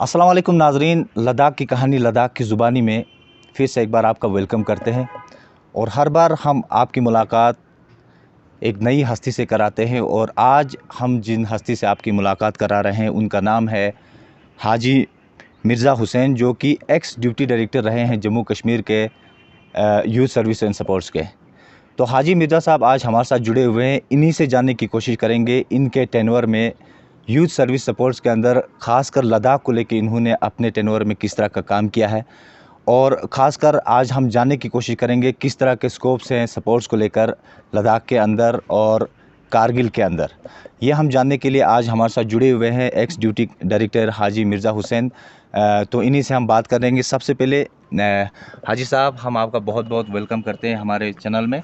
अस्सलाम वालेकुम नाजरीन, लद्दाख की कहानी लद्दाख की ज़ुबानी में फिर से एक बार आपका वेलकम करते हैं। और हर बार हम आपकी मुलाकात एक नई हस्ती से कराते हैं और आज हम जिन हस्ती से आपकी मुलाकात करा रहे हैं उनका नाम है हाजी मिर्ज़ा हुसैन, जो कि एक्स ड्यूटी डायरेक्टर रहे हैं जम्मू कश्मीर के यूथ सर्विस एंड सपोर्ट्स के। तो हाजी मिर्ज़ा साहब आज हमारे साथ जुड़े हुए हैं। इन्हीं से जानने की कोशिश करेंगे इनके टेन्योर में यूथ सर्विस सपोर्ट्स के अंदर ख़ासकर लद्दाख को लेकर इन्होंने अपने टेन्योर में किस तरह का काम किया है, और ख़ासकर आज हम जानने की कोशिश करेंगे किस तरह के स्कोप्स हैं सपोर्ट्स को लेकर लद्दाख के अंदर और कारगिल के अंदर। ये हम जानने के लिए आज हमारे साथ जुड़े हुए हैं एक्स ड्यूटी डायरेक्टर हाजी मिर्ज़ा हुसैन। तो इन्हीं से हम बात करेंगे। सबसे पहले हाजी साहब, हम आपका बहुत बहुत वेलकम करते हैं हमारे चैनल में।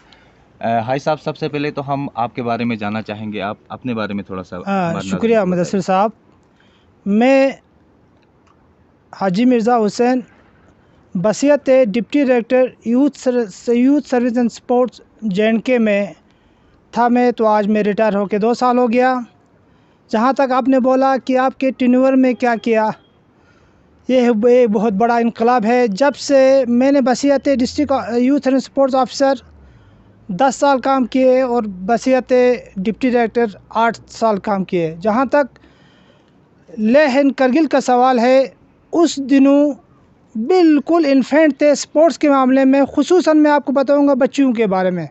हाजी साहब, सबसे पहले तो हम आपके बारे में जानना चाहेंगे, आप अपने बारे में थोड़ा सा। शुक्रिया मुदस्सिर साहब। मैं Haji Mirza Hussain Basiyat deputy director youth service and sports JNK में था। मैं तो आज मैं रिटायर होकर 2 साल हो गया। जहाँ तक आपने बोला कि आपके टेन्योर में क्या किया, ये बहुत बड़ा इनकलाब है। जब से मैंने Basiyat district youth and sports officer 10 साल काम किए और बसियत डिप्टी डायरेक्टर 8 साल काम किए। जहाँ तक लेह एंड करगिल का सवाल है, उस दिनों बिल्कुल इन्फेंट थे स्पोर्ट्स के मामले में। खुसूसन मैं आपको बताऊंगा बच्चियों के बारे में।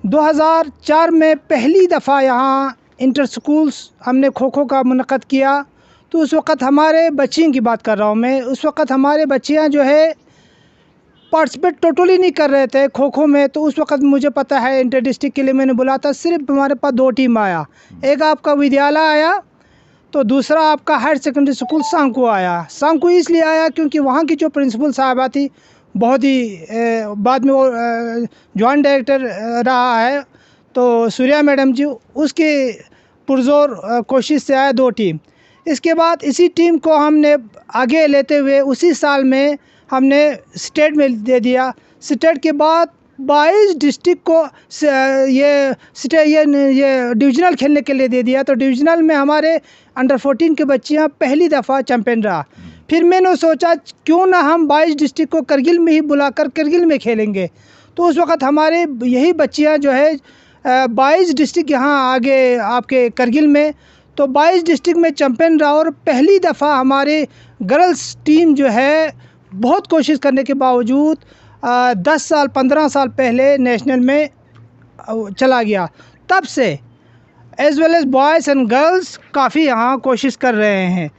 2004 में पहली दफ़ा यहाँ इंटर स्कूल्स हमने खो खो का मुनक़द किया। तो उस वक़्त हमारे बच्चियों की बात कर रहा हूँ मैं, उस वक़्त हमारे बच्चियाँ जो है पार्टिसिपेट टोटली नहीं कर रहे थे खो खो में। तो उस वक़्त मुझे पता है इंटर डिस्ट्रिक्ट के लिए मैंने बुला था, सिर्फ हमारे पास 2 टीम आया। एक आपका विद्यालय आया, तो दूसरा आपका हायर सेकेंडरी स्कूल सांकू आया। सांकू इसलिए आया क्योंकि वहाँ की जो प्रिंसिपल साहिबा थी, बहुत ही बाद में वो जॉइंट डायरेक्टर रहा है, तो सूर्या मैडम जी, उसके पुरजोर कोशिश से आया 2 टीम। इसके बाद इसी टीम को हमने आगे लेते हुए उसी साल में हमने स्टेट में दे दिया। स्टेट के बाद 22 डिस्ट्रिक्ट को ये डिवीज़नल खेलने के लिए दे दिया। तो डिवीज़नल में हमारे अंडर 14 के बच्चियाँ पहली दफ़ा चैम्पियन रहा। फिर मैंने सोचा क्यों ना हम 22 डिस्ट्रिक्ट को करगिल में ही बुलाकर करगिल में खेलेंगे। तो उस वक़्त हमारे यही बच्चियाँ जो है 22 डिस्ट्रिक्ट यहाँ आगे आपके करगिल में, तो 22 डिस्ट्रिक्ट में चैम्पियन रहा। और पहली दफ़ा हमारे गर्ल्स टीम जो है बहुत कोशिश करने के बावजूद 10 साल 15 साल पहले नेशनल में चला गया। तब से as well as boys and girls काफ़ी यहाँ कोशिश कर रहे हैं।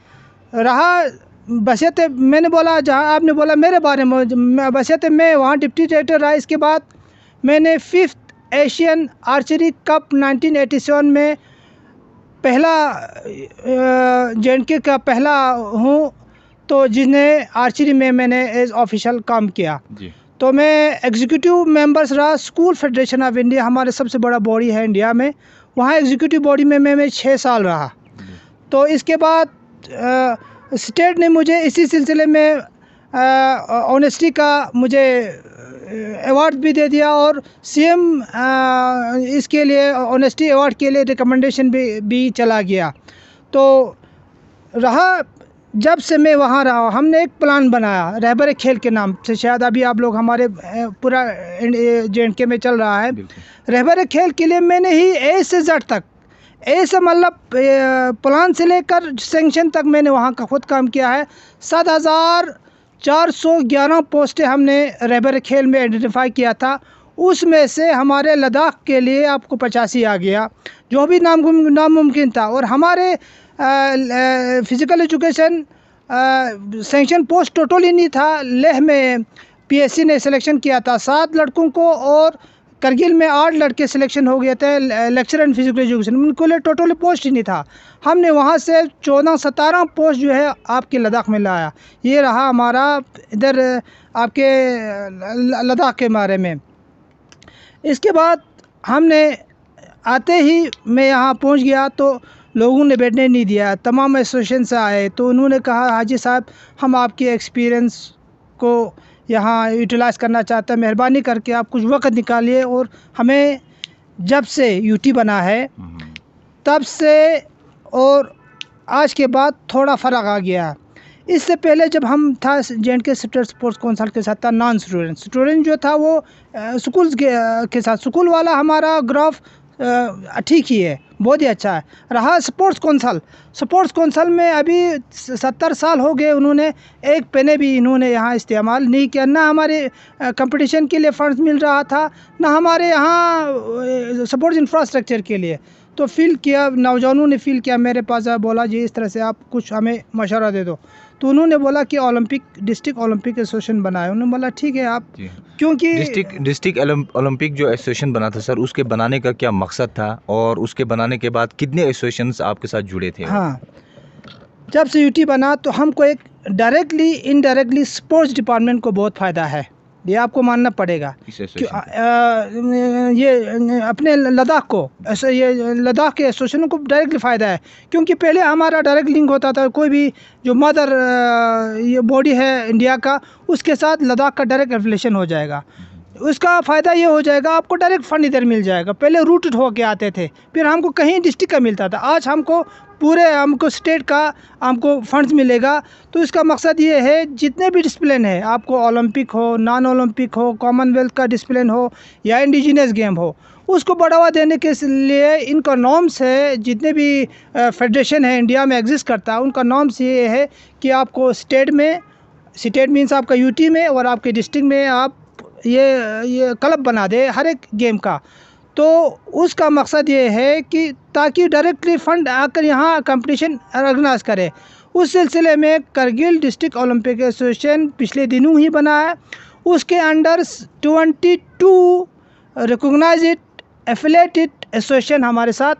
रहा बसियत, मैंने बोला जहाँ आपने बोला मेरे बारे में, बसियत में वहाँ डिप्टी डायरेक्टर रहा। इसके बाद मैंने 5th एशियन आर्चरी कप 1987 में पहला JNK का पहला हूँ, तो जिन्हें आर्चरी में मैंने एज ऑफिशियल काम किया जी। तो मैं एग्जीक्यूटिव मेंबर्स रहा। स्कूल फेडरेशन ऑफ इंडिया हमारे सबसे बड़ा बॉडी है इंडिया में, वहाँ एग्जीक्यूटिव बॉडी में मैं 6 साल रहा। तो इसके बाद स्टेट ने मुझे इसी सिलसिले में ऑनेस्टी का मुझे अवार्ड भी दे दिया, और CM इसके लिए ऑनेस्टी अवार्ड के लिए रिकमेंडेशन भी चला गया। तो रहा, जब से मैं वहाँ रहा हमने एक प्लान बनाया रहबर खेल के नाम से, शायद अभी आप लोग हमारे पूरा JNK में चल रहा है। रहबर खेल के लिए मैंने ही A से Z तक, A से मतलब प्लान से लेकर सेंक्शन तक मैंने वहाँ का खुद काम किया है। 7,411 पोस्टें हमने रहबर खेल में आइडेंटिफाई किया था। उसमें से हमारे लद्दाख के लिए आपको 85 आ गया, जो भी नामुमकिन था। और हमारे physical education sanction post total ही नहीं था। लेह में PSC ने सिलेक्शन किया था 7 लड़कों को, और करगिल में 8 लड़के सिलेक्शन हो गए थे लेक्चर एंड फिजिकल एजुकेशन, उनको लिए टोटल पोस्ट ही नहीं था। हमने वहाँ से 14-17 पोस्ट जो है आपके लद्दाख में लाया। ये रहा हमारा इधर आपके लद्दाख के बारे में। इसके बाद हमने आते ही मैं यहाँ पहुँच गया, तो लोगों ने बैठने नहीं दिया। तमाम एसोसिएशन से आए, तो उन्होंने कहा हाजी साहब हम आपके एक्सपीरियंस को यहाँ यूटिलाइज़ करना चाहते हैं, मेहरबानी करके आप कुछ वक्त निकालिए। और हमें जब से UT बना है तब से और आज के बाद थोड़ा फ़र्क आ गया। इससे पहले जब हम था J&K स्पोर्ट्स काउंसिल के साथ था, नॉन स्टूडेंट जो था वो स्कूल के साथ, स्कूल वाला हमारा ग्राफ ठीक ही है, बहुत ही अच्छा है। रहा स्पोर्ट्स काउंसिल में अभी 70 साल हो गए, उन्होंने एक पैसे भी इन्होंने यहाँ इस्तेमाल नहीं किया। ना हमारे कंपटीशन के लिए फंड्स मिल रहा था, ना हमारे यहाँ स्पोर्ट्स इंफ्रास्ट्रक्चर के लिए। तो फील किया, नौजवानों ने फील किया, मेरे पास आया, बोला जी इस तरह से आप कुछ हमें मशवरा दे दो। तो उन्होंने बोला कि डिस्ट्रिक्ट ओलंपिक एसोसिएशन बनाए। उन्होंने बोला ठीक है आप, क्योंकि डिस्ट्रिक्ट ओलंपिक जो एसोसिएशन बना था सर, उसके बनाने का क्या मकसद था और उसके बनाने के बाद कितने एसोसिएशंस आपके साथ जुड़े थे? हाँ, जब से यूटी बना तो हमको एक डायरेक्टली इनडायरेक्टली स्पोर्ट्स डिपार्टमेंट को बहुत फ़ायदा है, ये आपको मानना पड़ेगा। ये अपने लद्दाख को, ऐसे ये लद्दाख के एसोसिएशन को डायरेक्टली फ़ायदा है, क्योंकि पहले हमारा डायरेक्ट लिंक होता था, कोई भी जो मदर ये बॉडी है इंडिया का, उसके साथ लद्दाख का डायरेक्ट एफिलिएशन हो जाएगा। उसका फ़ायदा ये हो जाएगा, आपको डायरेक्ट फ़ंड इधर मिल जाएगा। पहले रूटेड होके आते थे, फिर हमको कहीं डिस्ट्रिक्ट का मिलता था, आज हमको पूरे हमको स्टेट का हमको फंड्स मिलेगा। तो इसका मकसद ये है, जितने भी डिसिप्लिन है, आपको ओलंपिक हो, नॉन ओलंपिक हो, कॉमनवेल्थ का डिसिप्लिन हो या इंडिजिनस गेम हो, उसको बढ़ावा देने के लिए इनका नॉर्म्स है। जितने भी फेडरेशन है इंडिया में एग्जिस्ट करता है, उनका नॉर्म्स ये है कि आपको स्टेट मीन्स आपका यूटी में और आपके डिस्ट्रिक्ट में आप ये क्लब बना दे हर एक गेम का। तो उसका मकसद ये है कि ताकि डायरेक्टली फंड आकर यहाँ कंपटीशन ऑर्गेनाइज करे। उस सिलसिले में करगिल डिस्ट्रिक्ट ओलंपिक एसोसिएशन पिछले दिनों ही बना है। उसके अंडर 22 रिकॉग्नाइज्ड एफिलिएटेड एसोसिएशन हमारे साथ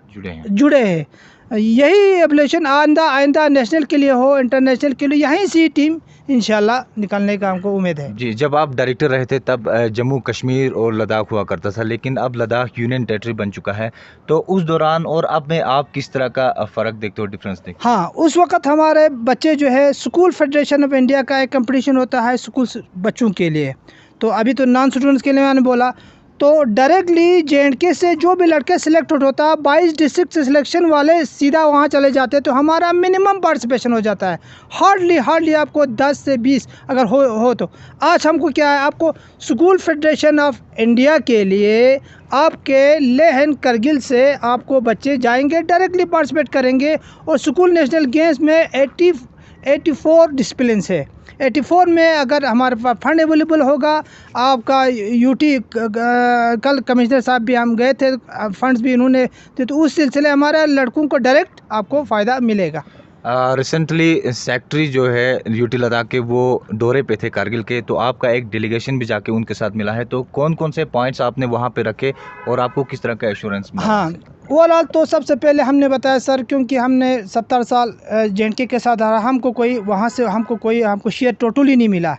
जुड़े हैं। यही एफिलिएशन आइंदा नेशनल के लिए हो, इंटरनेशनल के लिए, यहीं से टीम इंशाल्लाह निकालने का हमको उम्मीद है। जी, जब आप डायरेक्टर रहे थे तब जम्मू कश्मीर और लद्दाख हुआ करता था, लेकिन अब लद्दाख यूनियन टेरिटरी बन चुका है। तो उस दौरान और अब में आप किस तरह का फ़र्क देखते हो, डिफरेंस देखते हो? हाँ, उस वक्त हमारे बच्चे जो है, स्कूल फेडरेशन ऑफ इंडिया का एक कंपटीशन होता है स्कूल बच्चों के लिए, तो अभी तो नॉन स्टूडेंट्स के लिए मैंने बोला। तो डायरेक्टली J&K से जो भी लड़के सिलेक्ट होता है, 22 डिस्ट्रिक्ट से सिलेक्शन वाले सीधा वहाँ चले जाते हैं। तो हमारा मिनिमम पार्टिसिपेशन हो जाता है, हार्डली आपको 10 से 20 अगर हो तो। आज हमको क्या है, आपको स्कूल फेडरेशन ऑफ इंडिया के लिए आपके लेह एंड करगिल से आपको बच्चे जाएंगे, डायरेक्टली पार्टिसिपेट करेंगे। और स्कूल नेशनल गेम्स में 84 डिसिप्लिन है। 84 में अगर हमारे पास फंड अवेलेबल होगा, आपका यूटी कल कमिश्नर साहब भी हम गए थे, फंड्स भी इन्होंने थे, तो उस सिलसिले हमारे लड़कों को डायरेक्ट आपको फ़ायदा मिलेगा। रिसेंटली सेक्रेटरी जो है यूटी लद्दाख के, वो दौरे पे थे कारगिल के, तो आपका एक डेलीगेशन भी जाके उनके साथ मिला है। तो कौन कौन से पॉइंट्स आपने वहाँ पे रखे और आपको किस तरह का एश्योरेंस मिला? हाँ, ओवरऑल तो सबसे पहले हमने बताया सर, क्योंकि हमने 70 साल J&K के साथ रहा, हमको कोई वहाँ से हमको शेयर टोटली नहीं मिला।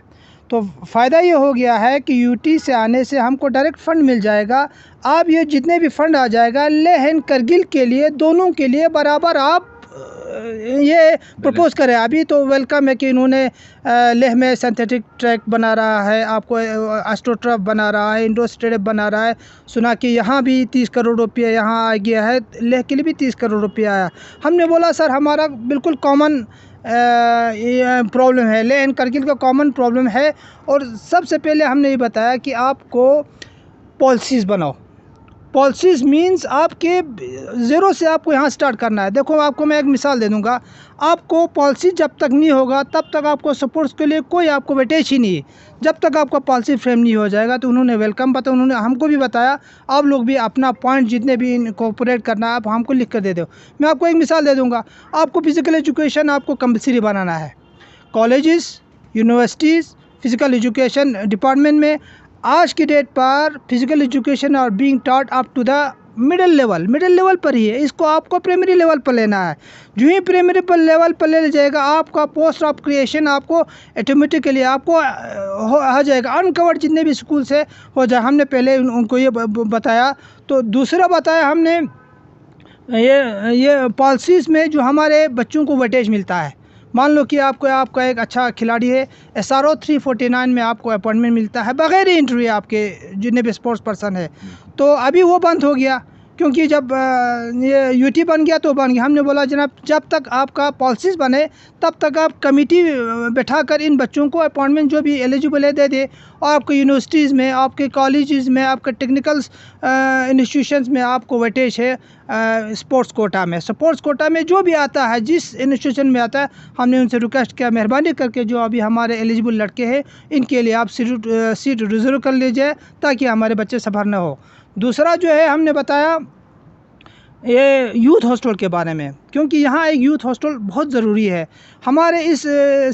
तो फ़ायदा ये हो गया है कि यूटी से आने से हमको डायरेक्ट फ़ंड मिल जाएगा। अब ये जितने भी फंड आ जाएगा, लेह एंड करगिल के लिए, दोनों के लिए बराबर आप ये प्रपोज करें। अभी तो वेलकम है कि इन्होंने लेह में सिंथेटिक ट्रैक बना रहा है, आपको एस्ट्रोटर्फ बना रहा है, इंडोर स्टेडियम बना रहा है। सुना कि यहाँ भी 30 करोड़ रुपया यहाँ आ गया है, लेह के लिए भी 30 करोड़ रुपया आया। हमने बोला सर हमारा बिल्कुल कॉमन प्रॉब्लम है, लेह एंड करगिल का कॉमन प्रॉब्लम है। और सबसे पहले हमने ये बताया कि आपको पॉलिसीज़ बनाओ। पॉलिसीज़ मींस आपके ज़ीरो से आपको यहाँ स्टार्ट करना है। देखो, आपको मैं एक मिसाल दे दूँगा, आपको पॉलिसी जब तक नहीं होगा तब तक आपको सपोर्ट्स के लिए कोई आपको वेटेज ही नहीं है। जब तक आपका पॉलिसी फ्रेम नहीं हो जाएगा, तो उन्होंने वेलकम बताया, उन्होंने हमको भी बताया, आप लोग भी अपना पॉइंट जितने भी इनकॉर्पोरेट करना है आप हमको लिख कर दे दो। मैं आपको एक मिसाल दे दूँगा, आपको फिज़िकल एजुकेशन आपको कंपलसरी बनाना है। Colleges, universities, physical education department में आज की डेट पर फिज़िकल एजुकेशन और being taught up to the middle level पर ही है। इसको आपको प्राइमरी लेवल पर लेना है। जो ही प्राइमरी पर लेवल पर ले जाएगा, आपका पोस्ट ऑफ क्रिएशन आपको ऑटोमेटिकली आपको हो जाएगा। अनकवर्ड जितने भी स्कूल से हो जाए, हमने पहले उनको ये बताया। तो दूसरा बताया हमने ये पॉलिसीज़ में जो हमारे बच्चों को वेटेज मिलता है। मान लो कि आपका एक अच्छा खिलाड़ी है, SRO 349 में आपको अपॉइंटमेंट मिलता है बगैर इंटरव्यू, आपके जितने भी स्पोर्ट्स पर्सन है। तो अभी वो बंद हो गया, क्योंकि जब ये यूटी बन गया तो बन गया। हमने बोला जनाब जब तक आपका पॉलिसीज़ बने तब तक आप कमेटी बैठाकर इन बच्चों को अपॉइंटमेंट जो भी एलिजिबल है दे दे, और आपके यूनिवर्सिटीज़ में, आपके कॉलेजेस में, आपके टेक्निकल इंस्टीट्यूशंस में आपको वेटेज है स्पोर्ट्स कोटा में। स्पोर्ट्स कोटा में जो भी आता है, जिस इंस्टीट्यूशन में आता है, हमने उनसे रिक्वेस्ट किया मेहरबानी करके जो अभी हमारे एलिजिबल लड़के हैं इनके लिए आप सीट रिजर्व कर लीजिए ताकि हमारे बच्चे सफ़र न हो। दूसरा जो है हमने बताया ये यूथ हॉस्टल के बारे में, क्योंकि यहाँ एक यूथ हॉस्टल बहुत ज़रूरी है। हमारे इस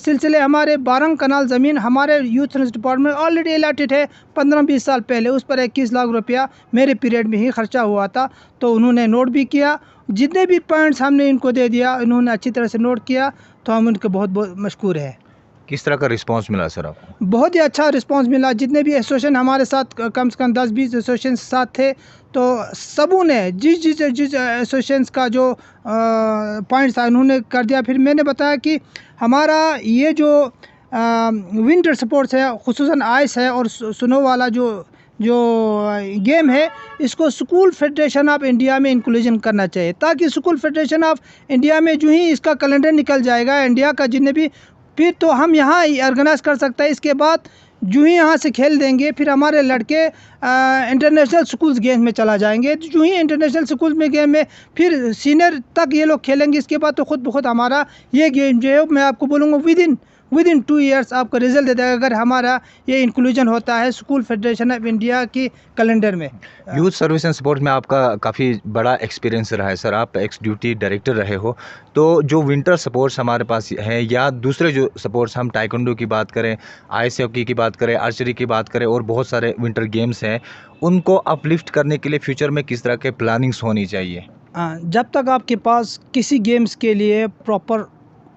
सिलसिले हमारे 12 कनाल ज़मीन हमारे यूथ डिपार्टमेंट ऑलरेडी अलॉटेड है 15-20 साल पहले। उस पर 21 लाख रुपया मेरे पीरियड में ही खर्चा हुआ था, तो उन्होंने नोट भी किया। जितने भी पॉइंट्स हमने इनको दे दिया इन्होंने अच्छी तरह से नोट किया, तो हम उनके बहुत बहुत मशकूर है। किस तरह का रिस्पांस मिला सर आपको? बहुत ही अच्छा रिस्पांस मिला। जितने भी एसोसिएशन हमारे साथ कम से कम 10-20 एसोसिएशन साथ थे, तो सबों ने जिस एसोसिएशन का जो पॉइंट्स था उन्होंने कर दिया। फिर मैंने बताया कि हमारा ये जो विंटर स्पोर्ट्स है, खुसूसन आइस है और स्नो वाला जो गेम है, इसको स्कूल फेडरेशन ऑफ इंडिया में इंक्लूजन करना चाहिए, ताकि स्कूल फेडरेशन ऑफ इंडिया में जो ही इसका कैलेंडर निकल जाएगा इंडिया का जितने भी, फिर तो हम यहाँ ऑर्गेनाइज कर सकते हैं। इसके बाद जो ही यहाँ से खेल देंगे फिर हमारे लड़के इंटरनेशनल स्कूल्स गेम में चला जाएंगे। जो ही इंटरनेशनल स्कूल्स में गेम में फिर सीनियर तक ये लोग खेलेंगे। इसके बाद तो खुद ब खुद हमारा ये गेम जो है मैं आपको बोलूँगा विदिन 2 ईयर्स आपको रिजल्ट दे देगा, अगर हमारा ये इंक्लूजन होता है स्कूल फेडरेशन ऑफ इंडिया की कैलेंडर में। यूथ सर्विस एंड स्पोर्ट्स में आपका काफ़ी बड़ा एक्सपीरियंस रहा है सर, आप एक्स ड्यूटी डायरेक्टर रहे हो। तो जो विंटर स्पोर्ट्स हमारे पास हैं या दूसरे जो स्पोर्ट्स, हम टाइकोंडो की बात करें, आइस हॉकी की बात करें, आर्चरी की बात करें और बहुत सारे विंटर गेम्स हैं, उनको अपलिफ्ट करने के लिए फ्यूचर में किस तरह के प्लानिंग्स होनी चाहिए? जब तक आपके पास किसी गेम्स के लिए प्रॉपर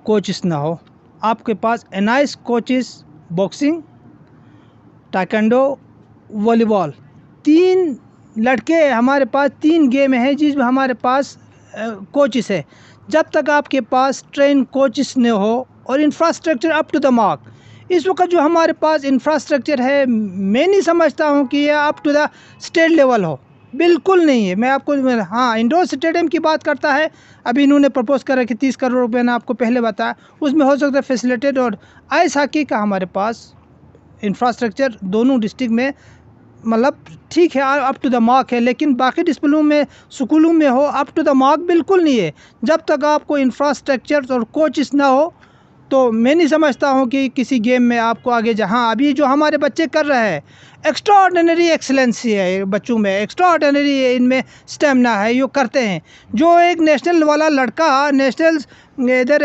कोचेस ना हो, आपके पास NIS coaches boxing, taekwondo, volleyball, 3 लड़के हमारे पास 3 गेम हैं जिसमें हमारे पास कोचेस है। जब तक आपके पास ट्रेन कोचेस न हो और infrastructure up to the mark, इस वक्त जो हमारे पास इंफ्रास्ट्रक्चर है मैं नहीं समझता हूँ कि यह up to the state level हो, बिल्कुल नहीं है। मैं आपको हाँ इंडोर स्टेडियम की बात करता है, अभी इन्होंने प्रपोज करा कि 30 करोड़ रुपये ने आपको पहले बताया, उसमें हो सकता है फैसिलिटेड। और आइस हॉकी का हमारे पास इंफ्रास्ट्रक्चर दोनों डिस्ट्रिक्ट में मतलब ठीक है, अप टू द मार्क है, लेकिन बाकी डिस्प्लों में स्कूलों में हो अप टू द मार्क बिल्कुल नहीं है। जब तक आपको इंफ्रास्ट्रक्चर और कोचेस ना हो तो मैं नहीं समझता हूँ कि किसी गेम में आपको आगे, जहाँ अभी जो हमारे बच्चे कर रहे हैं एक्स्ट्रा ऑर्डिनरी एक्सेलेंसी है बच्चों में, एक्स्ट्रा ऑर्डिनरी इनमें स्टेमिना है, ये करते हैं। जो एक नेशनल वाला लड़का नेशनल इधर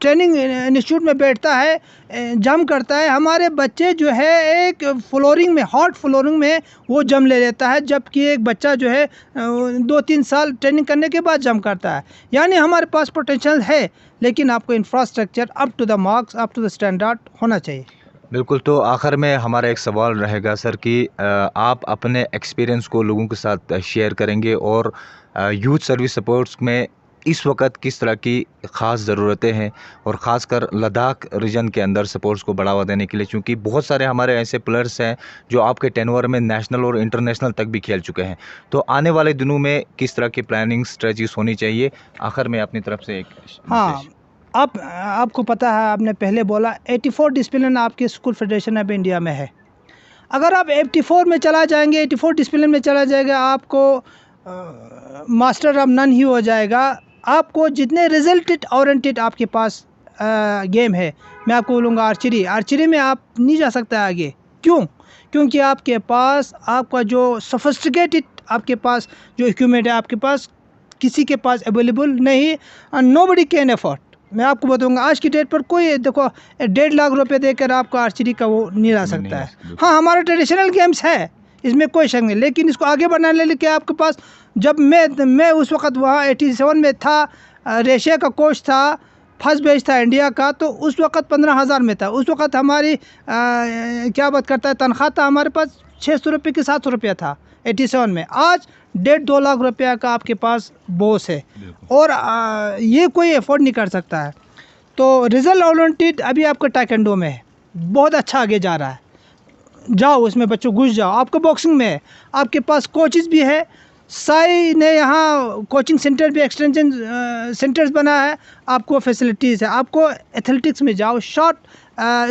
ट्रेनिंग इंस्टीट्यूट में बैठता है, जंप करता है, हमारे बच्चे जो है एक फ्लोरिंग में, हॉट फ्लोरिंग में वो जंप ले लेता है, जबकि एक बच्चा जो है 2-3 साल ट्रेनिंग करने के बाद जंप करता है। यानी हमारे पास पोटेंशियल है, लेकिन आपको infrastructure up to the marks, up to the standard होना चाहिए। बिल्कुल। तो आखिर में हमारा एक सवाल रहेगा सर कि आप अपने एक्सपीरियंस को लोगों के साथ शेयर करेंगे और यूथ सर्विस सपोर्ट्स में इस वक्त किस तरह की ख़ास ज़रूरतें हैं, और ख़ासकर लद्दाख रीजन के अंदर स्पोर्ट्स को बढ़ावा देने के लिए, क्योंकि बहुत सारे हमारे ऐसे प्लेयर्स हैं जो आपके टेनवर में नेशनल और इंटरनेशनल तक भी खेल चुके हैं। तो आने वाले दिनों में किस तरह की प्लानिंग स्ट्रेटजीज होनी चाहिए? आखिर में अपनी तरफ से एक हाँ, आपको पता है, आपने पहले बोला 84 डिसिप्लिन आपके स्कूल फेडरेशन ऑफ इंडिया में है। अगर आप 84 में चला जाएंगे, 84 डिसिप्लिन में चला जाएगा, आपको मास्टर ऑफ नन ही हो जाएगा। आपको जितने रिजल्टेड ओरिएंटेड आपके पास गेम है, मैं आपको बोलूँगा आर्चरी में आप नहीं जा सकता आगे। क्यों? क्योंकि आपके पास आपका जो सोफिस्टिकेटेड आपके पास जो इक्विपमेंट है आपके पास किसी के पास अवेलेबल नहीं, नोबडी कैन अफोर्ड। मैं आपको बताऊंगा आज की डेट पर कोई देखो 1.5 लाख रुपए देकर आपको आर्चरी का वो नहीं ला सकता है। हाँ, हमारा ट्रेडिशनल गेम्स है, इसमें कोई शक नहीं, लेकिन इसको आगे बढ़ाने के लिए आपके पास, जब मैं उस वक्त वहाँ 87 में था, रशिया का कोच था, फर्स्ट बैच था इंडिया का, तो उस वक्त 15,000 में था। उस वक्त हमारी क्या बात करता है, तनख्वाह था हमारे पास 600 रुपये की 700 रुपया था 87 में। आज 1.5-2 लाख रुपया का आपके पास बॉस है, और ये कोई अफोर्ड नहीं कर सकता है। तो रिजल्ट ओरिएंटेड अभी आपका टाइकोंडो में है, बहुत अच्छा आगे जा रहा है, जाओ उसमें बच्चों घुस जाओ। आपको बॉक्सिंग में है, आपके पास कोचेस भी है, साई ने यहाँ कोचिंग सेंटर भी एक्सटेंशन सेंटर्स बना है, आपको फैसिलिटीज़ है। आपको एथलेटिक्स में जाओ, शॉर्ट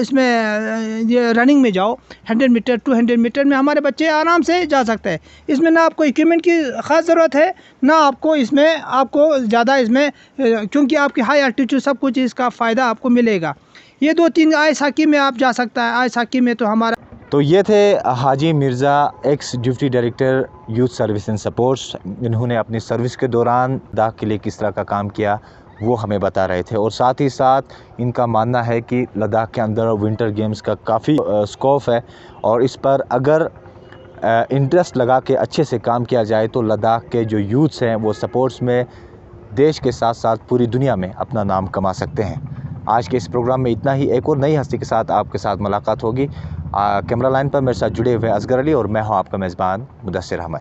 इसमें ये रनिंग में जाओ, 100 मीटर 200 मीटर में हमारे बच्चे आराम से जा सकते हैं। इसमें ना आपको इक्विपमेंट की ख़ास ज़रूरत है, ना आपको इसमें ज़्यादा इसमें क्योंकि आपकी हाई एल्टीट्यूड सब कुछ इसका फ़ायदा आपको मिलेगा। ये 2-3 आइस हॉकी में आप जा सकता है। आइस हॉकी में तो हमारा तो ये थे Haji Mirza, ex deputy director youth service and sports. इन्होंने अपनी सर्विस के दौरान लद्दाख के लिए किस तरह का काम किया वो हमें बता रहे थे, और साथ ही साथ इनका मानना है कि लद्दाख के अंदर विंटर गेम्स का काफ़ी स्कोप है, और इस पर अगर इंटरेस्ट लगा के अच्छे से काम किया जाए तो लद्दाख के जो यूथ्स हैं वो स्पोर्ट्स में देश के साथ साथ पूरी दुनिया में अपना नाम कमा सकते हैं। आज के इस प्रोग्राम में इतना ही। एक और नई हस्ती के साथ आपके साथ मुलाकात होगी। कैमरा लाइन पर मेरे साथ जुड़े हुए असगर अली और मैं हूं आपका मेज़बान मुदस्सिर अहमद।